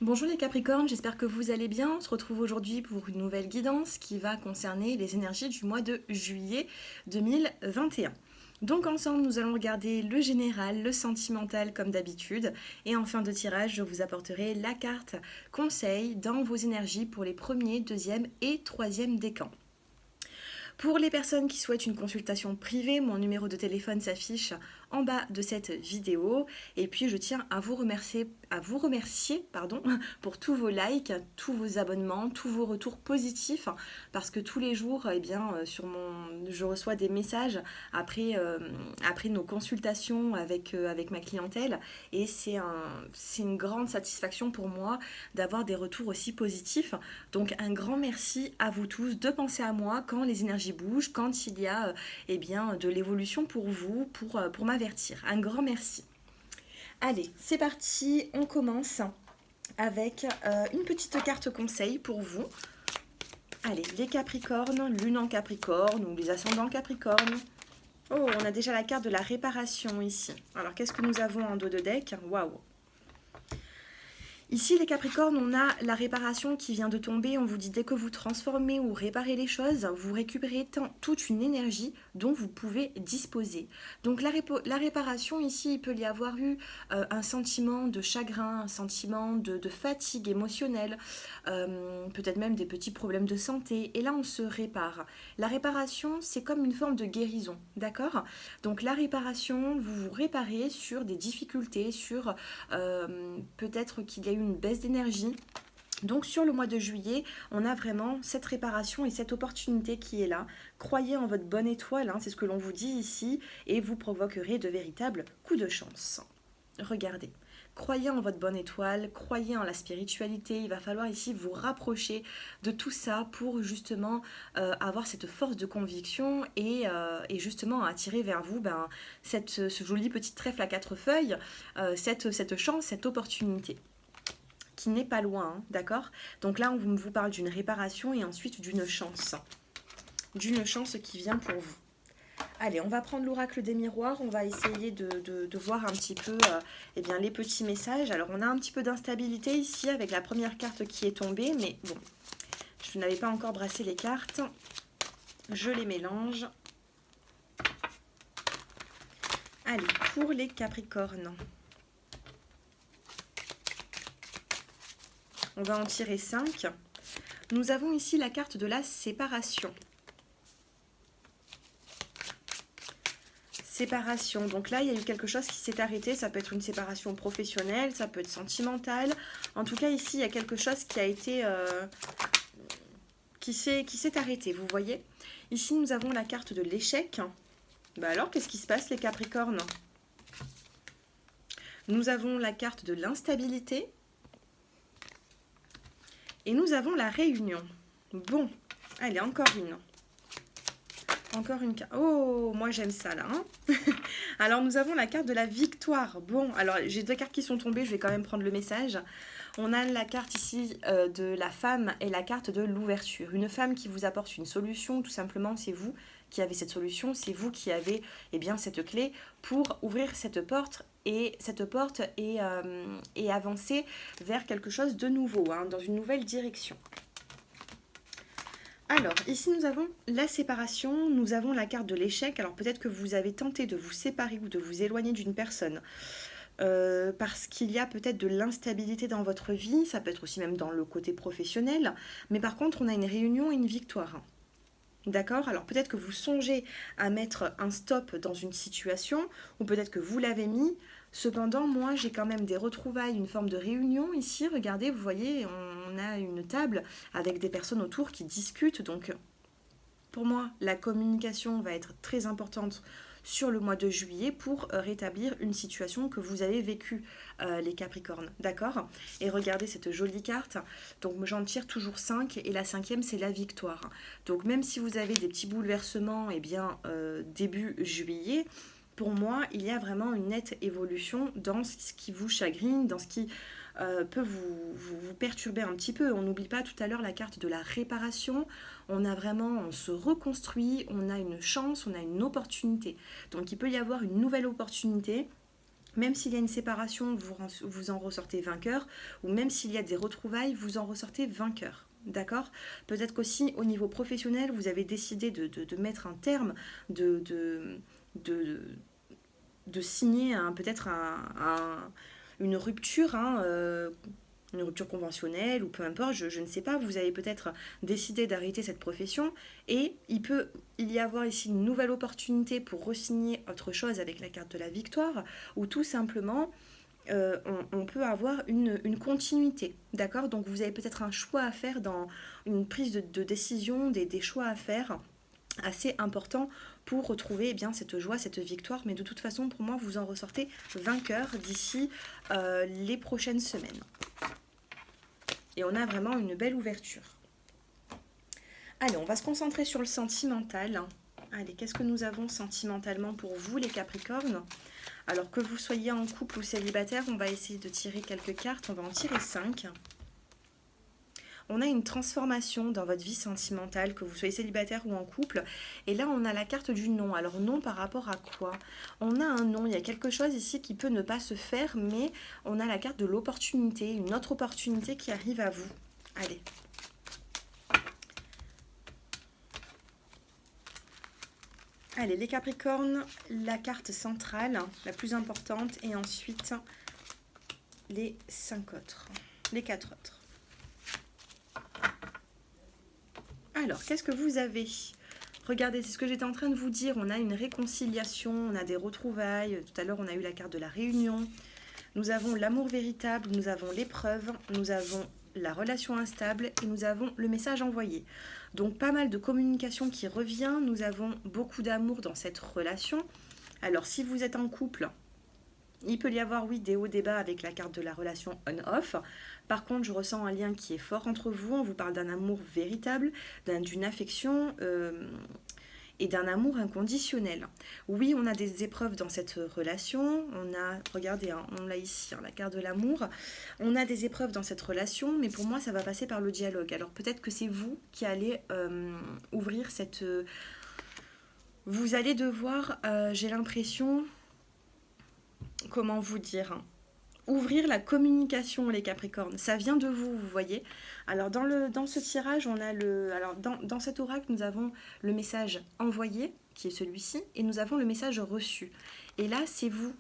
Bonjour les Capricornes, j'espère que vous allez bien. On se retrouve aujourd'hui pour une nouvelle guidance qui va concerner les énergies du mois de juillet 2021. Donc ensemble, nous allons regarder le général, le sentimental comme d'habitude. Et en fin de tirage, je vous apporterai la carte conseil dans vos énergies pour les premiers, deuxième et troisième décans. Pour les personnes qui souhaitent une consultation privée, mon numéro de téléphone s'affiche en bas de cette vidéo. Et puis je tiens à vous remercier pour tous vos likes, tous vos abonnements, tous vos retours positifs, parce que tous les jours, je reçois des messages après nos consultations avec ma clientèle, et c'est une grande satisfaction pour moi d'avoir des retours aussi positifs. Donc un grand merci à vous tous de penser à moi quand les énergies bougent, quand il y a de l'évolution pour vous, pour m'avertir. Un grand merci. Allez, c'est parti, on commence avec une petite carte conseil pour vous. Allez, les Capricornes, lune en Capricorne ou les ascendants Capricorne. Oh, on a déjà la carte de la réparation ici. Alors, qu'est-ce que nous avons en dos de deck? Waouh! Ici, les Capricornes, on a la réparation qui vient de tomber. On vous dit dès que vous transformez ou réparez les choses, vous récupérez toute une énergie dont vous pouvez disposer. Donc la réparation, ici, il peut y avoir eu un sentiment de chagrin, un sentiment de fatigue émotionnelle, peut-être même des petits problèmes de santé. Et là, on se répare. La réparation, c'est comme une forme de guérison, d'accord? Donc la réparation, vous vous réparez sur des difficultés, sur peut-être qu'il y a eu une baisse d'énergie. Donc sur le mois de juillet, on a vraiment cette réparation et cette opportunité qui est là. Croyez en votre bonne étoile, hein, c'est ce que l'on vous dit ici, et vous provoquerez de véritables coups de chance. Regardez. Croyez en votre bonne étoile, croyez en la spiritualité. Il va falloir ici vous rapprocher de tout ça pour justement avoir cette force de conviction et justement attirer vers vous ce joli petit trèfle à quatre feuilles, cette chance, cette opportunité qui n'est pas loin, hein, d'accord? Donc là, on vous parle d'une réparation et ensuite d'une chance qui vient pour vous. Allez, on va prendre l'oracle des miroirs, on va essayer de voir un petit peu les petits messages. Alors, on a un petit peu d'instabilité ici avec la première carte qui est tombée, mais bon, je n'avais pas encore brassé les cartes. Je les mélange. Allez, pour les Capricornes. On va en tirer 5. Nous avons ici la carte de la séparation. Séparation. Donc là, il y a eu quelque chose qui s'est arrêté. Ça peut être une séparation professionnelle, ça peut être sentimentale. En tout cas, ici, il y a quelque chose qui a été... qui s'est arrêté, vous voyez. Ici, nous avons la carte de l'échec. Alors, qu'est-ce qui se passe, les Capricornes? Nous avons la carte de l'instabilité. Et nous avons la réunion. Bon, allez, encore une. Encore une carte. Oh, moi j'aime ça là. Hein. Alors nous avons la carte de la victoire. Bon, alors j'ai deux cartes qui sont tombées, je vais quand même prendre le message. On a la carte ici de la femme et la carte de l'ouverture. Une femme qui vous apporte une solution, tout simplement, c'est vous qui avez cette solution, c'est vous qui avez cette clé pour ouvrir cette porte et avancer vers quelque chose de nouveau, hein, dans une nouvelle direction. Alors, ici nous avons la séparation, nous avons la carte de l'échec. Alors peut-être que vous avez tenté de vous séparer ou de vous éloigner d'une personne parce qu'il y a peut-être de l'instabilité dans votre vie, ça peut être aussi même dans le côté professionnel, mais par contre on a une réunion et une victoire. D'accord? Alors peut-être que vous songez à mettre un stop dans une situation, ou peut-être que vous l'avez mis. Cependant, moi, j'ai quand même des retrouvailles, une forme de réunion ici. Regardez, vous voyez, on a une table avec des personnes autour qui discutent. Donc, pour moi, la communication va être très importante sur le mois de juillet pour rétablir une situation que vous avez vécue, les Capricornes. D'accord? Et regardez cette jolie carte. Donc j'en tire toujours 5 et la cinquième, c'est la victoire. Donc même si vous avez des petits bouleversements, début juillet, pour moi, il y a vraiment une nette évolution dans ce qui vous chagrine, dans ce qui peut vous perturber un petit peu. On n'oublie pas tout à l'heure la carte de la réparation. On se reconstruit, on a une chance, on a une opportunité. Donc il peut y avoir une nouvelle opportunité Même s'il y a une séparation, vous en ressortez vainqueur, ou même s'il y a des retrouvailles, vous en ressortez vainqueur. D'accord? Peut-être qu'aussi au niveau professionnel, vous avez décidé de mettre un terme, de, de signer peut-être une rupture, une rupture conventionnelle ou peu importe, je ne sais pas, vous avez peut-être décidé d'arrêter cette profession et il peut y avoir ici une nouvelle opportunité pour re-signer autre chose avec la carte de la victoire ou tout simplement on peut avoir une continuité, d'accord? Donc vous avez peut-être un choix à faire dans une prise de décision, des choix à faire assez important pour retrouver eh bien, cette joie, cette victoire. Mais de toute façon, pour moi, vous en ressortez vainqueur d'ici les prochaines semaines. Et on a vraiment une belle ouverture. Allez, on va se concentrer sur le sentimental. Allez, qu'est-ce que nous avons sentimentalement pour vous, les Capricornes? Alors que vous soyez en couple ou célibataire, on va essayer de tirer quelques cartes. On va en tirer 5. On a une transformation dans votre vie sentimentale, que vous soyez célibataire ou en couple. Et là, on a la carte du non. Alors non par rapport à quoi? On a un non, il y a quelque chose ici qui peut ne pas se faire, mais on a la carte de l'opportunité, une autre opportunité qui arrive à vous. Allez. Allez, les Capricornes, la carte centrale, la plus importante, et ensuite les 5 autres, les 4 autres. Alors, qu'est-ce que vous avez? Regardez, c'est ce que j'étais en train de vous dire. On a une réconciliation, on a des retrouvailles. Tout à l'heure, on a eu la carte de la réunion. Nous avons l'amour véritable, nous avons l'épreuve, nous avons la relation instable et nous avons le message envoyé. Donc, pas mal de communication qui revient. Nous avons beaucoup d'amour dans cette relation. Alors, si vous êtes en couple, il peut y avoir, oui, des hauts, des bas avec la carte de la relation on-off. Par contre, je ressens un lien qui est fort entre vous. On vous parle d'un amour véritable, d'une affection et d'un amour inconditionnel. Oui, on a des épreuves dans cette relation. On a, regardez, on l'a ici, la carte de l'amour. On a des épreuves dans cette relation, mais pour moi, ça va passer par le dialogue. Alors peut-être que c'est vous qui allez ouvrir cette... vous allez devoir, j'ai l'impression... comment vous dire, ouvrir la communication, les Capricornes. Ça vient de vous, vous voyez. Alors dans ce tirage, on a dans cet oracle, nous avons le message envoyé, qui est celui-ci, et nous avons le message reçu. Et là, c'est vous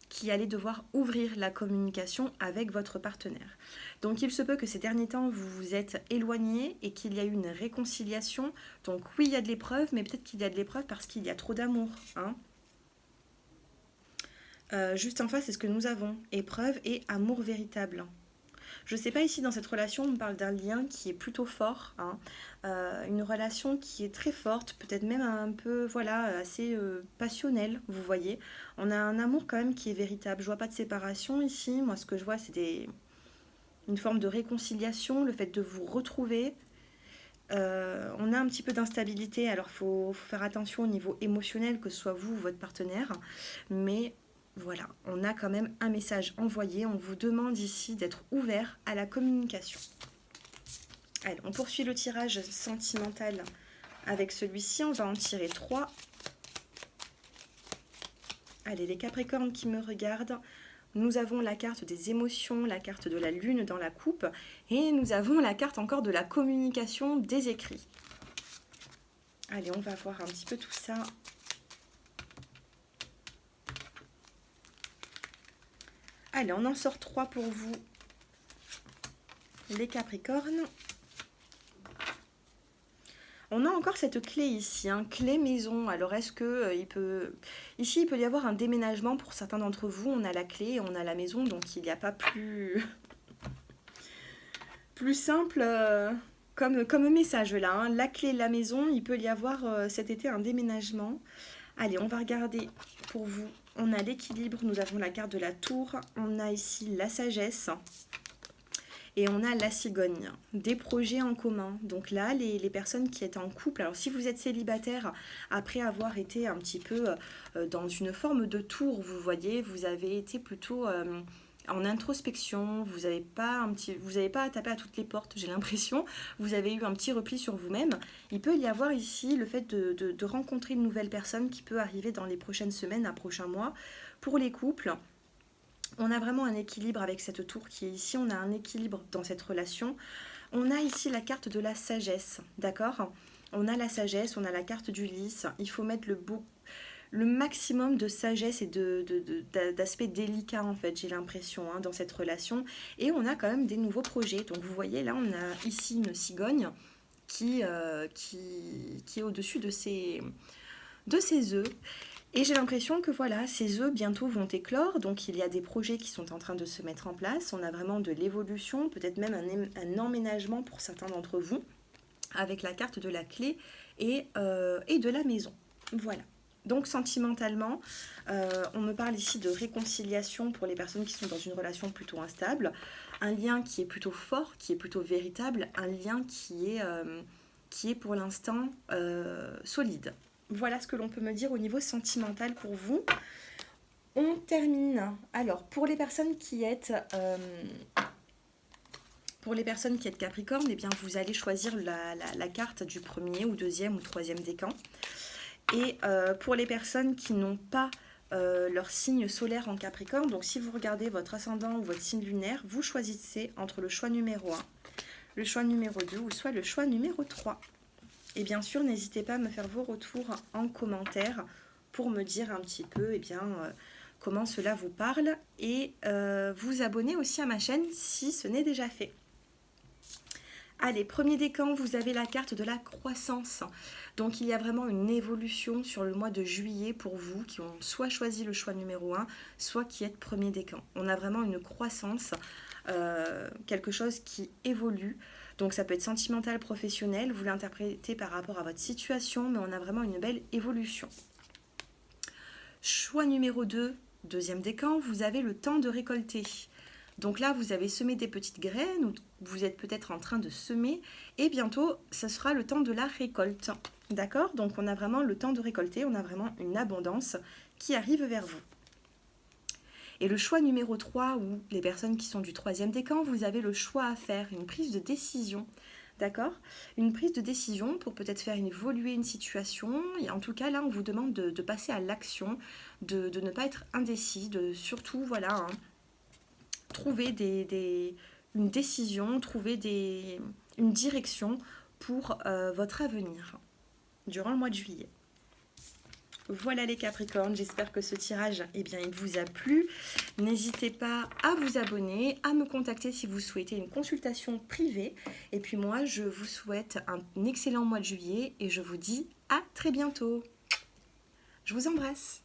qui allez devoir ouvrir la communication avec votre partenaire. Donc il se peut que ces derniers temps, vous vous êtes éloignés et qu'il y a eu une réconciliation. Donc oui, il y a de l'épreuve, mais peut-être qu'il y a de l'épreuve parce qu'il y a trop d'amour, hein. Juste en face, c'est ce que nous avons, épreuve et amour véritable. Je ne sais pas, ici dans cette relation, on parle d'un lien qui est plutôt fort, hein. Une relation qui est très forte, peut-être même un peu, voilà, assez passionnelle, vous voyez. On a un amour quand même qui est véritable. Je vois pas de séparation ici. Moi, ce que je vois, c'est une forme de réconciliation, le fait de vous retrouver. On a un petit peu d'instabilité, alors faut faire attention au niveau émotionnel, que ce soit vous ou votre partenaire, mais voilà, on a quand même un message envoyé. On vous demande ici d'être ouvert à la communication. Allez, on poursuit le tirage sentimental avec celui-ci. On va en tirer 3. Allez, les Capricornes qui me regardent. Nous avons la carte des émotions, la carte de la lune dans la coupe. Et nous avons la carte encore de la communication des écrits. Allez, on va voir un petit peu tout ça. Allez, on en sort 3 pour vous, les Capricornes. On a encore cette clé ici, clé maison. Alors, est-ce que ici, il peut y avoir un déménagement pour certains d'entre vous. On a la clé et on a la maison, donc il n'y a pas plus, plus simple comme message là. La clé, la maison, il peut y avoir cet été un déménagement. Allez, on va regarder pour vous. On a l'équilibre, nous avons la carte de la tour, on a ici la sagesse et on a la cigogne, des projets en commun. Donc là, les personnes qui étaient en couple, alors si vous êtes célibataire, après avoir été un petit peu dans une forme de tour, vous voyez, vous avez été plutôt en introspection, vous n'avez pas à taper à toutes les portes, j'ai l'impression, vous avez eu un petit repli sur vous-même. Il peut y avoir ici le fait de rencontrer une nouvelle personne qui peut arriver dans les prochaines semaines, un prochain mois, Pour les couples, on a vraiment un équilibre avec cette tour qui est ici, on a un équilibre dans cette relation. On a ici la carte de la sagesse, d'accord? On a la sagesse, on a la carte du lys. Il faut mettre le maximum de sagesse et d'aspects délicats, en fait, j'ai l'impression, hein, dans cette relation. Et on a quand même des nouveaux projets. Donc vous voyez, là, on a ici une cigogne qui est au-dessus de ses œufs. Et j'ai l'impression que voilà, ces œufs bientôt vont éclore, donc il y a des projets qui sont en train de se mettre en place, on a vraiment de l'évolution, peut-être même un emménagement pour certains d'entre vous, avec la carte de la clé et de la maison. Voilà. Donc sentimentalement, on me parle ici de réconciliation pour les personnes qui sont dans une relation plutôt instable, un lien qui est plutôt fort, qui est plutôt véritable, un lien qui est pour l'instant solide. Voilà ce que l'on peut me dire au niveau sentimental pour vous. On termine. Alors, pour les personnes qui êtes Capricorne, eh bien, vous allez choisir la carte du premier ou deuxième ou troisième décan. Et pour les personnes qui n'ont pas leur signe solaire en Capricorne, donc si vous regardez votre ascendant ou votre signe lunaire, vous choisissez entre le choix numéro 1, le choix numéro 2 ou soit le choix numéro 3. Et bien sûr, n'hésitez pas à me faire vos retours en commentaire pour me dire un petit peu comment cela vous parle et vous abonner aussi à ma chaîne si ce n'est déjà fait. Allez, premier décan, vous avez la carte de la croissance. Donc il y a vraiment une évolution sur le mois de juillet pour vous qui ont soit choisi le choix numéro 1, soit qui êtes premier décan. On a vraiment une croissance, quelque chose qui évolue. Donc ça peut être sentimental, professionnel, vous l'interprétez par rapport à votre situation, mais on a vraiment une belle évolution. Choix numéro 2, deuxième décan, vous avez le temps de récolter. Donc là, vous avez semé des petites graines, ou vous êtes peut-être en train de semer, et bientôt, ce sera le temps de la récolte. D'accord? Donc on a vraiment le temps de récolter, on a vraiment une abondance qui arrive vers vous. Et le choix numéro 3, ou les personnes qui sont du troisième décan, vous avez le choix à faire, une prise de décision. D'accord? Une prise de décision pour peut-être faire évoluer une situation. Et en tout cas, là, on vous demande de passer à l'action, de ne pas être indécis, de surtout, voilà, hein, trouver une décision, trouver une direction pour votre avenir durant le mois de juillet. Voilà les Capricornes, j'espère que ce tirage, eh bien, il vous a plu. N'hésitez pas à vous abonner, à me contacter si vous souhaitez une consultation privée. Et puis moi, je vous souhaite un excellent mois de juillet et je vous dis à très bientôt. Je vous embrasse.